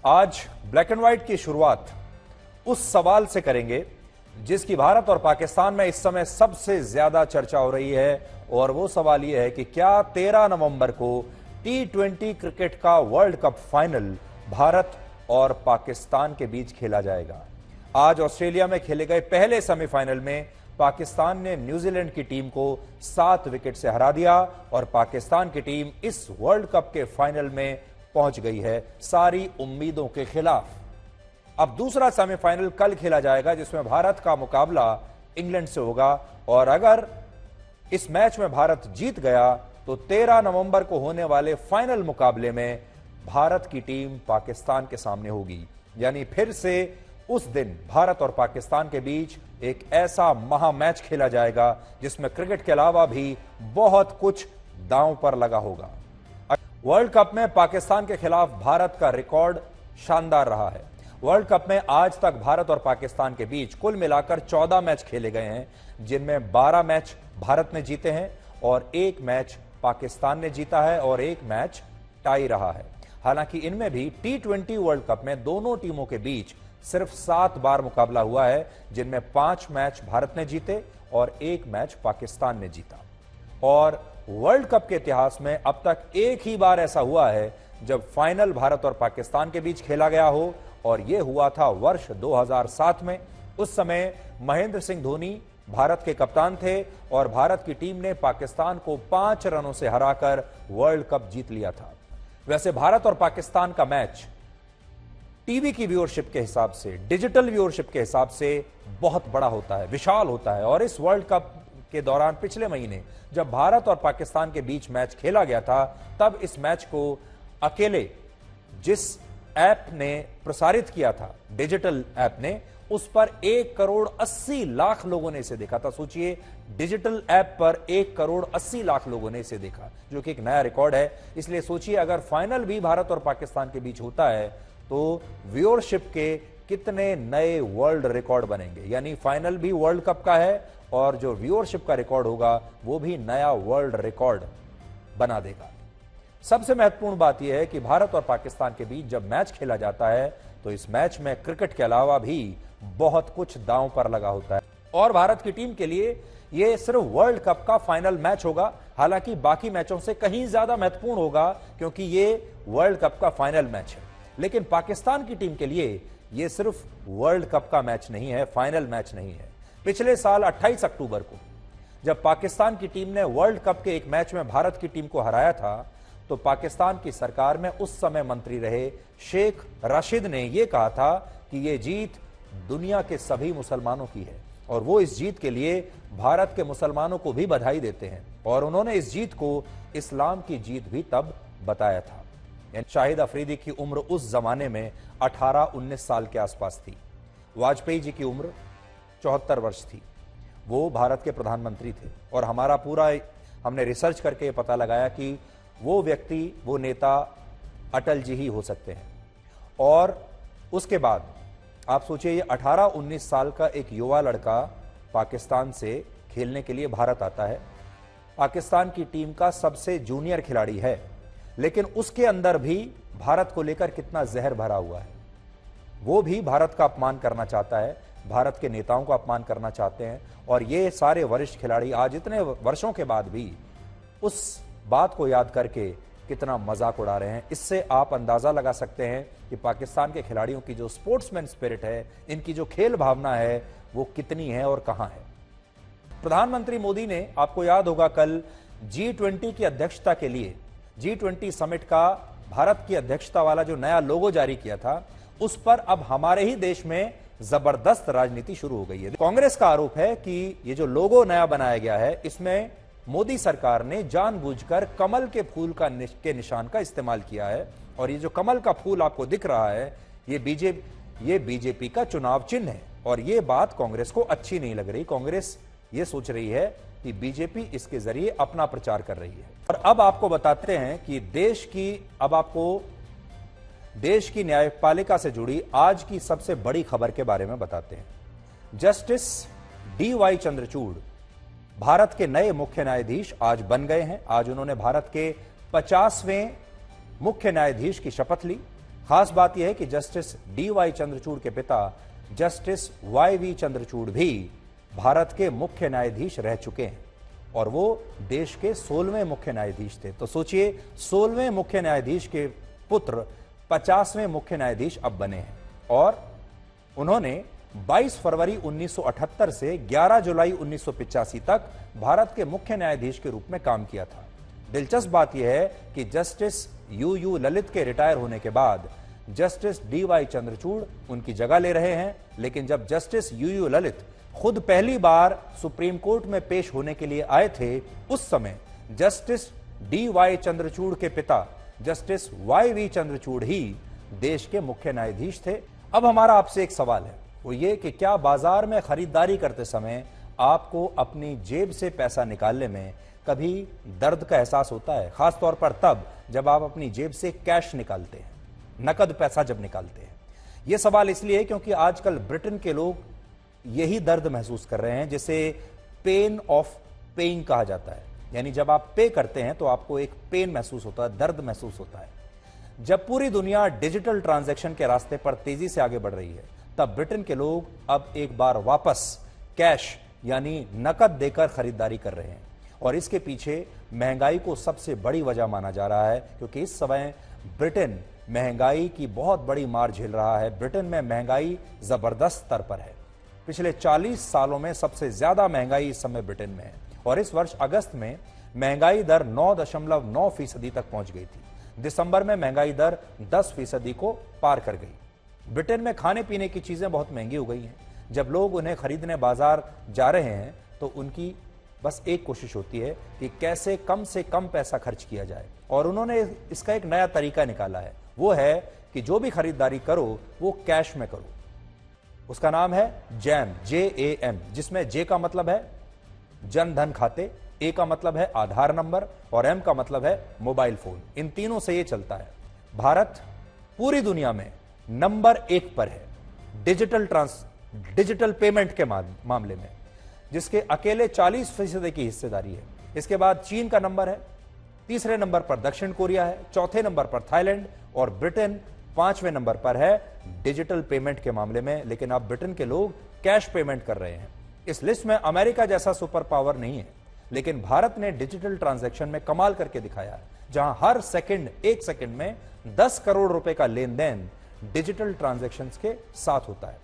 आज black and white की शुरुआत उस सवाल से करेंगे जिसकी भारत और पाकिस्तान में इस समय सबसे ज्यादा चर्चा हो रही है, और वो सवाल यह है कि क्या 13 नवंबर को T20 क्रिकेट का वर्ल्ड कप फाइनल भारत और पाकिस्तान के बीच खेला जाएगा। आज ऑस्ट्रेलिया में खेले गए पहले सेमीफाइनल में पाकिस्तान ने न्यूजीलैंड की टीम को 7 विकेट से हरा दिया और पाकिस्तान की टीम इस वर्ल्ड कप के फाइनल में पहुंच गई है सारी उम्मीदों के खिलाफ। अब दूसरा सेमीफाइनल कल खेला जाएगा जिसमें भारत का मुकाबला इंग्लैंड से होगा, और अगर इस मैच में भारत जीत गया तो 13 नवंबर को होने वाले फाइनल मुकाबले में भारत की टीम पाकिस्तान के सामने होगी। यानी फिर से उस दिन भारत और पाकिस्तान के बीच एक ऐसा महा मैच खेला जाएगा जिसमें क्रिकेट के अलावा भी बहुत कुछ दांव पर लगा होगा। वर्ल्ड कप में पाकिस्तान के खिलाफ भारत का रिकॉर्ड शानदार रहा है। वर्ल्ड कप में आज तक भारत और पाकिस्तान के बीच कुल मिलाकर 14 मैच खेले गए हैं, जिनमें 12 मैच भारत ने जीते हैं और 1 मैच पाकिस्तान ने जीता है और 1 मैच टाई रहा है। हालांकि इनमें भी T20 वर्ल्ड कप में दोनों टीमों के बीच सिर्फ 7 बार मुकाबला हुआ है, जिनमें 5 मैच भारत ने जीते और 1 मैच पाकिस्तान ने जीता। और वर्ल्ड कप के इतिहास में अब तक एक ही बार ऐसा हुआ है जब फाइनल भारत और पाकिस्तान के बीच खेला गया हो, और यह हुआ था वर्ष 2007 में। उस समय महेंद्र सिंह धोनी भारत के कप्तान थे और भारत की टीम ने पाकिस्तान को 5 रनों से हराकर वर्ल्ड कप जीत लिया था। वैसे भारत और पाकिस्तान का मैच टीवी की व्यूअरशिप के हिसाब से, डिजिटल व्यूअरशिप के हिसाब से बहुत बड़ा होता है, विशाल होता है। और इस वर्ल्ड कप के दौरान पिछले महीने जब भारत और पाकिस्तान के बीच मैच खेला गया था, तब इस मैच को अकेले जिस ऐप ने प्रसारित किया था, डिजिटल ऐप ने, उस पर 1 करोड़ 80 लाख लोगों ने इसे देखा था। सोचिए, डिजिटल ऐप पर 1 करोड़ 80 लाख लोगों ने इसे देखा, जो कि एक नया रिकॉर्ड है। इसलिए सोचिए, अगर फाइनल भी भारत और पाकिस्तान के बीच होता है तो व्यूअरशिप के कितने नए वर्ल्ड रिकॉर्ड बनेंगे। यानी फाइनल भी वर्ल्ड कप का है और जो व्यूअरशिप का रिकॉर्ड होगा वो भी नया वर्ल्ड रिकॉर्ड बना देगा। सबसे महत्वपूर्ण बात यह है कि भारत और पाकिस्तान के बीच जब मैच खेला जाता है तो इस मैच में क्रिकेट के अलावा भी बहुत कुछ दांव पर लगा होता है, और भारत की टीम के लिए यह सिर्फ वर्ल्ड कप का फाइनल मैच होगा। हालांकि बाकी मैचों से कहीं ज्यादा महत्वपूर्ण होगा क्योंकि यह वर्ल्ड कप का फाइनल मैच है। लेकिन पाकिस्तान की टीम के लिए यह सिर्फ वर्ल्ड कप का मैच नहीं है, फाइनल मैच नहीं है। पिछले साल 28 अक्टूबर को जब पाकिस्तान की टीम ने वर्ल्ड कप के एक मैच में भारत की टीम को हराया था, तो पाकिस्तान की सरकार में उस समय मंत्री रहे शेख राशिद ने यह कहा था कि यह जीत दुनिया के सभी मुसलमानों की है, और वो इस जीत के लिए भारत के मुसलमानों को भी बधाई देते हैं। और उन्होंने इस जीत को इस्लाम की जीत भी तब बताया था। शाहिद अफरीदी की उम्र उस जमाने में 18-19 साल के आसपास थी। वाजपेयी जी की उम्र 74 वर्ष थी। वो भारत के प्रधानमंत्री थे, और हमने रिसर्च करके पता लगाया कि वो व्यक्ति, वो नेता अटल जी ही हो सकते हैं। और उसके बाद आप सोचिए, ये 18-19 साल का एक युवा लड़का पाकिस्तान से खेलने के लिए भारत आता है। पाकिस्तान की टीम का सबसे जूनियर खिलाड़ी है, लेकिन उसके अंदर भी भारत को लेकर कितना जहर भरा हुआ है। वो भी भारत का अपमान करना चाहता है, भारत के नेताओं का अपमान करना चाहते हैं, और ये सारे वरिष्ठ खिलाड़ी आज इतने वर्षों के बाद भी उस बात को याद करके कितना मजाक उड़ा रहे हैं। इससे आप अंदाजा लगा सकते हैं कि पाकिस्तान के खिलाड़ियों की जो स्पोर्ट्समैन स्पिरिट है, इनकी जो खेल भावना है, वो कितनी है और कहां है। प्रधानमंत्री मोदी ने, आपको याद होगा, कल G20 की अध्यक्षता के लिए G20 समिट का भारत की अध्यक्षता वाला जो नया लोगो जारी किया था, उस पर अब हमारे ही देश में जबरदस्त राजनीति शुरू हो गई है। कांग्रेस का आरोप है कि ये जो लोगो नया बनाया गया है, इसमें मोदी सरकार ने जानबूझकर कमल के फूल के निशान का इस्तेमाल किया है, और ये जो कमल का फूल आपको दिख रहा है, ये बीजेपी का चुनाव चिन्ह है, और ये बात कांग्रेस को अच्छी नहीं लग रही। कांग्रेस ये सोच रही है कि बीजेपी इसके जरिए अपना प्रचार कर रही है। और अब आपको बताते हैं कि देश की न्यायपालिका से जुड़ी आज की सबसे बड़ी खबर के बारे में बताते हैं। जस्टिस DY चंद्रचूड़ भारत के नए मुख्य न्यायाधीश आज बन गए हैं। आज उन्होंने भारत के 50वें मुख्य न्यायाधीश की शपथ ली। खास बात यह है कि जस्टिस डी.वाई. चंद्रचूड़ के पिता जस्टिस वाई.वी. चंद्रचूड़ भी भारत के मुख्य न्यायाधीश रह चुके हैं और वो देश के 16वें मुख्य न्यायाधीश थे। तो सोचिए, 16वें मुख्य न्यायाधीश के पुत्र 50वें मुख्य न्यायाधीश अब बने हैं और उन्होंने 22 फरवरी 1978 से 11 जुलाई 1985 तक भारत के मुख्य न्यायाधीश के रूप में काम किया था। दिलचस्प बात यह है कि जस्टिस यू ललित के रिटायर होने के बाद जस्टिस डी.वाई. चंद्रचूड़ उनकी जगह ले रहे हैं, लेकिन जब जस्टिस यू ललित खुद पहली बार सुप्रीम कोर्ट में पेश होने के लिए आए थे, उस समय जस्टिस डी.वाई. चंद्रचूड़ के पिता जस्टिस वाई.वी. चंद्रचूड़ ही देश के मुख्य न्यायाधीश थे। अब हमारा आपसे एक सवाल है, वो ये कि क्या बाजार में खरीदारी करते समय आपको अपनी जेब से पैसा निकालने में कभी दर्द का एहसास होता है, खासतौर पर तब जब आप अपनी जेब से कैश निकालते हैं, नकद पैसा जब निकालते हैं। यह सवाल इसलिए है क्योंकि आजकल ब्रिटेन के लोग यही दर्द महसूस कर रहे हैं, जिसे पेन ऑफ पेइंग कहा जाता है। यानी जब आप पे करते हैं तो आपको एक पेन महसूस होता है, दर्द महसूस होता है। जब पूरी दुनिया डिजिटल ट्रांजैक्शन के रास्ते पर तेजी से आगे बढ़ रही है, तब ब्रिटेन के लोग अब एक बार वापस कैश यानी नकद देकर खरीदारी कर रहे हैं और इसके पीछे महंगाई को सबसे बड़ी वजह माना जा रहा है, क्योंकि इस समय ब्रिटेन महंगाई की बहुत बड़ी मार झेल रहा है। ब्रिटेन में महंगाई जबरदस्त स्तर पर है। पिछले 40 सालों में सबसे ज्यादा महंगाई इस समय ब्रिटेन में है और इस वर्ष अगस्त में महंगाई दर 9.9% तक पहुंच गई थी। दिसंबर में महंगाई दर 10% को पार कर गई। ब्रिटेन में खाने पीने की चीजें बहुत महंगी हो गई हैं। जब लोग उन्हें खरीदने बाजार जा रहे हैं तो उनकी बस एक कोशिश होती है कि कैसे कम से कम पैसा खर्च किया जाए और उन्होंने इसका एक नया तरीका निकाला है। वो है कि जो भी खरीदारी करो वो कैश में करो। उसका नाम है जैम, JAM, जिसमें J का मतलब है जन धन खाते, A का मतलब है आधार नंबर और M का मतलब है मोबाइल फोन। इन तीनों से ये चलता है। भारत पूरी दुनिया में नंबर 1 पर है डिजिटल पेमेंट के मामले में, जिसके अकेले 40% की हिस्सेदारी है। इसके बाद चीन का नंबर है, तीसरे नंबर पर दक्षिण कोरिया है, चौथे नंबर पर थाईलैंड और ब्रिटेन 5वें नंबर पर है डिजिटल पेमेंट के मामले में। लेकिन अब ब्रिटेन के लोग कैश पेमेंट कर रहे हैं। इस लिस्ट में अमेरिका जैसा सुपर पावर नहीं है, लेकिन भारत ने डिजिटल ट्रांजैक्शन में कमाल करके दिखाया है, जहां हर सेकंड 1 सेकंड में 10 करोड़ रुपए का लेन देन डिजिटल ट्रांजैक्शंस के साथ होता है।